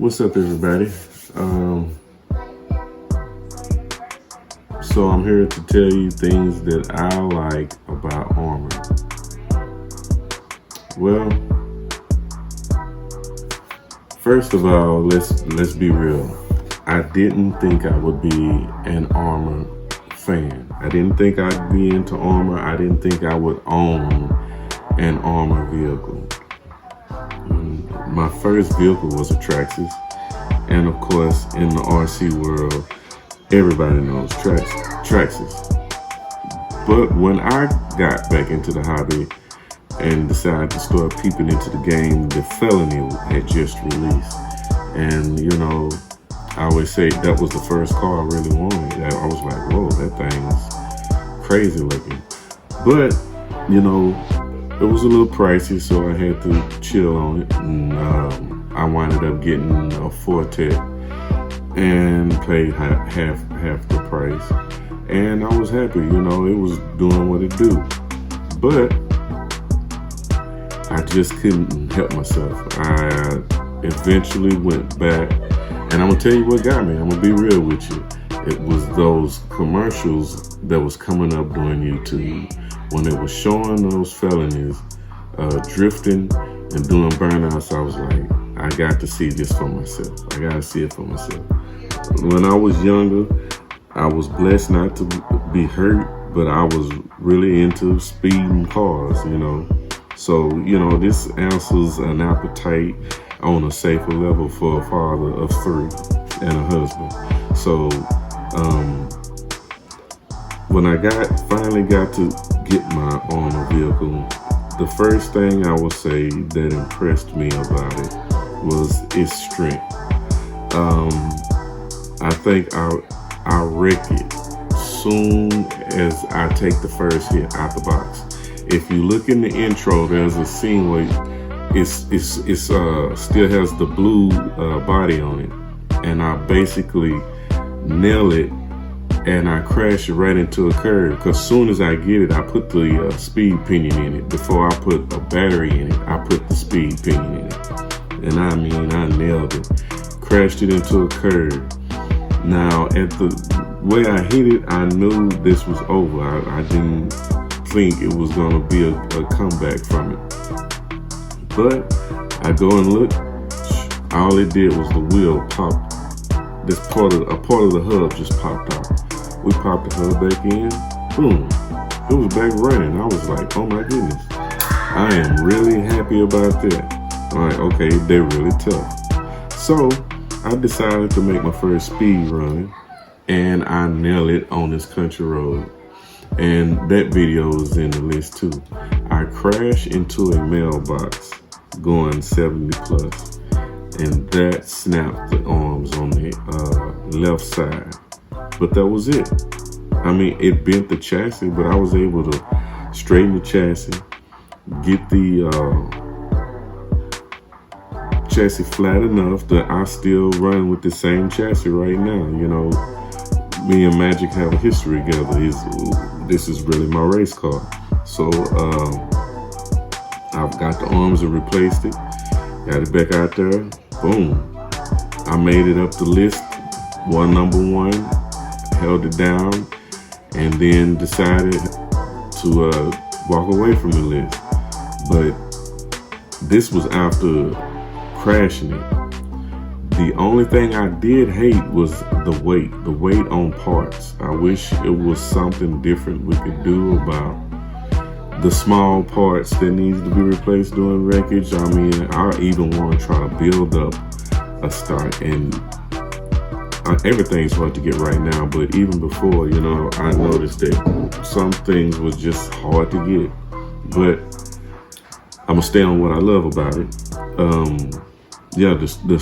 What's up, everybody? So I'm here to tell you things that I like about Arrma. Well, first of all, let's be real. I didn't think I would be an Arrma fan. I didn't think I'd be into Arrma. I didn't think I would own an Arrma vehicle. My first vehicle was a Traxxas, and of course, in the RC world, everybody knows Traxxas. But when I got back into the hobby and decided to start peeping into the game, the Felony had just released. And I always say that was the first car I really wanted. I was like, whoa, that thing is crazy looking. But, it was a little pricey, so I had to chill on it. And I winded up getting a Forte and paid half the price. And I was happy, it was doing what it do. But I just couldn't help myself. I eventually went back, and I'm gonna tell you what got me. I'm gonna be real with you. It was those commercials that was coming up during YouTube when it was showing those felonies drifting and doing burnouts. I was like, I got to see this for myself. I gotta see it for myself. When I was younger, I was blessed not to be hurt, but I was really into speeding cars, So, this answers an appetite on a safer level for a father of 3 and a husband. So, when I finally got to get my Arrma vehicle, the first thing I would say that impressed me about it was its strength. I think I wreck it soon as I take the first hit out the box. If you look in the intro, there's a scene where it still has the blue body on it, and I basically nail it and I crash it right into a curb. Because as soon as I get it, I put the speed pinion in it. Before I put a battery in it, I put the speed pinion in it. And I nailed it. Crashed it into a curb. Now, at the way I hit it, I knew this was over. I didn't think it was going to be a comeback from it. But I go and look. All it did was the wheel popped. A part of the hub just popped off. We popped the hub back in. Boom. It was back running. I was like, oh my goodness. I am really happy about that. I'm like, okay, they're really tough. So I decided to make my first speed run, and I nailed it on this country road. And that video is in the list too. I crashed into a mailbox going 70 plus, and that snapped the arms on the left side. But that was it. I mean, it bent the chassis, but I was able to straighten the chassis, get the chassis flat enough that I still run with the same chassis right now. Me and Magic have a history together. This is really my race car. So I've got the arms and replaced it. Got it back out there. Boom. I made it up the list. Number one. Held it down, and then decided to walk away from the list. But this was after crashing it. The only thing I did hate was the weight on parts. I wish it was something different we could do about the small parts that needs to be replaced during wreckage. I mean, I even want to try to build up a stock, and everything's hard to get right now, but even before, I noticed that some things was just hard to get. But I'm gonna stay on what I love about it. The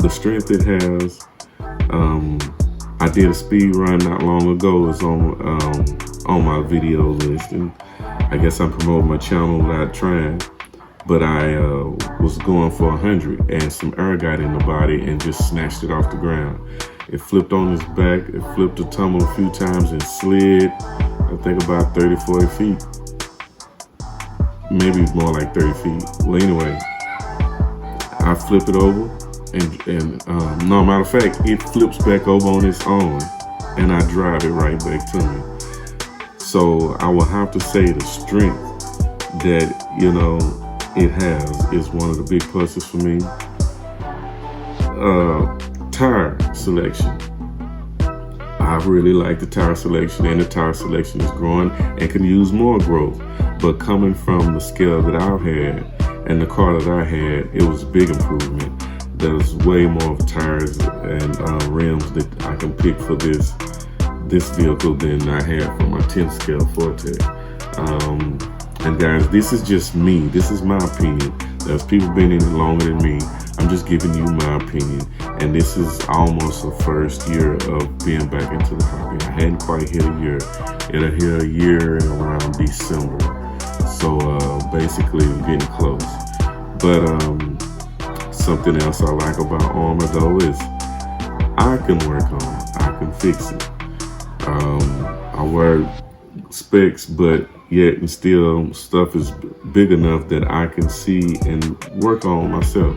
strength it has. I did a speed run not long ago. It's on my video list, and I guess I'm promoting my channel without trying. But I was going for 100, and some air got in the body and just snatched it off the ground. It flipped on its back, it flipped a tumble a few times and slid, I think about 30, 40 feet. Maybe more like 30 feet. Well, anyway, I flip it over, No, matter of fact, it flips back over on its own, and I drive it right back to me. So I will have to say the strength that it has is one of the big pluses for me. Tire selection. I really like the tire selection, and the tire selection is growing and can use more growth. But coming from the scale that I've had and the car that I had, it was a big improvement. There's way more tires and rims that I can pick for this vehicle than I had for my 10th scale Forte. And guys, this is just me. This is my opinion. There's people been in it longer than me. I'm just giving you my opinion. And this is almost the first year of being back into the hobby. I hadn't quite hit a year. It'll hit a year around December. So basically we're getting close. But something else I like about Arrma though is I can work on it. I can fix it. I wear specs, but yet and still stuff is big enough that I can see and work on myself,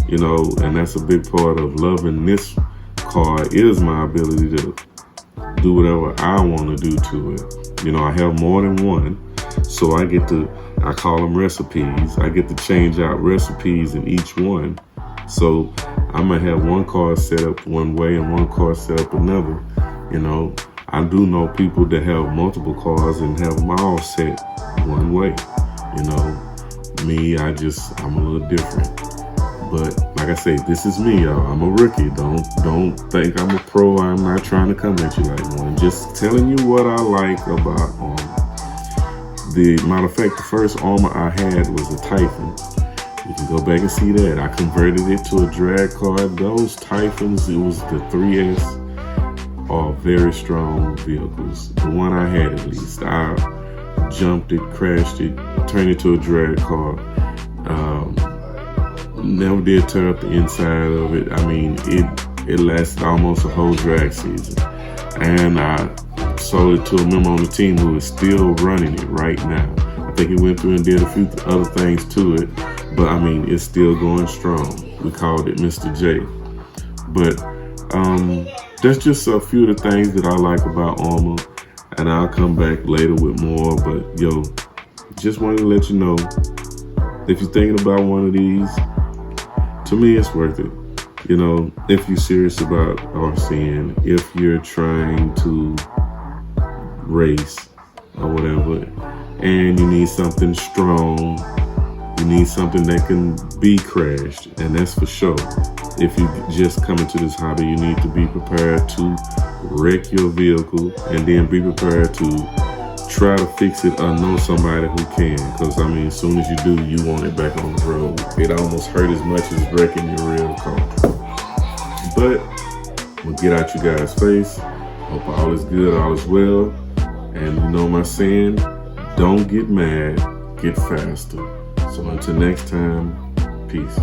and that's a big part of loving this car is my ability to do whatever I want to do to it. I have more than one, so I call them recipes. I get to change out recipes in each one. So I might have one car set up one way and one car set up another. I do know people that have multiple cars and have them all set one way. Me, I'm a little different. But like I say, this is me, y'all. I'm a rookie. Don't think I'm a pro. I'm not trying to come at you like one. I'm just telling you what I like about Arrma. The matter of fact, the first Arrma I had was a Typhon. You can go back and see that. I converted it to a drag car. Those Typhons, it was the 3S, are very strong vehicles. The one I had, at least, I jumped it, crashed it, turned it to a drag car. Never did tear up the inside of it. I mean, it lasted almost a whole drag season. And I sold it to a member on the team who is still running it right now. I think he went through and did a few other things to it, but I mean, it's still going strong. We called it Mr. J. But that's just a few of the things that I like about Arrma, and I'll come back later with more. But just wanted to let you know, if you're thinking about one of these, to me it's worth it. If you're serious about RCing, if you're trying to race or whatever, and you need something strong, you need something that can be crashed, and that's for sure. If you just come into this hobby, you need to be prepared to wreck your vehicle and then be prepared to try to fix it or know somebody who can. Because, I mean, as soon as you do, you want it back on the road. It almost hurt as much as wrecking your real car. But we'll get out you guys' face. Hope all is good, all is well. And you know my saying, don't get mad, get faster. So until next time, peace.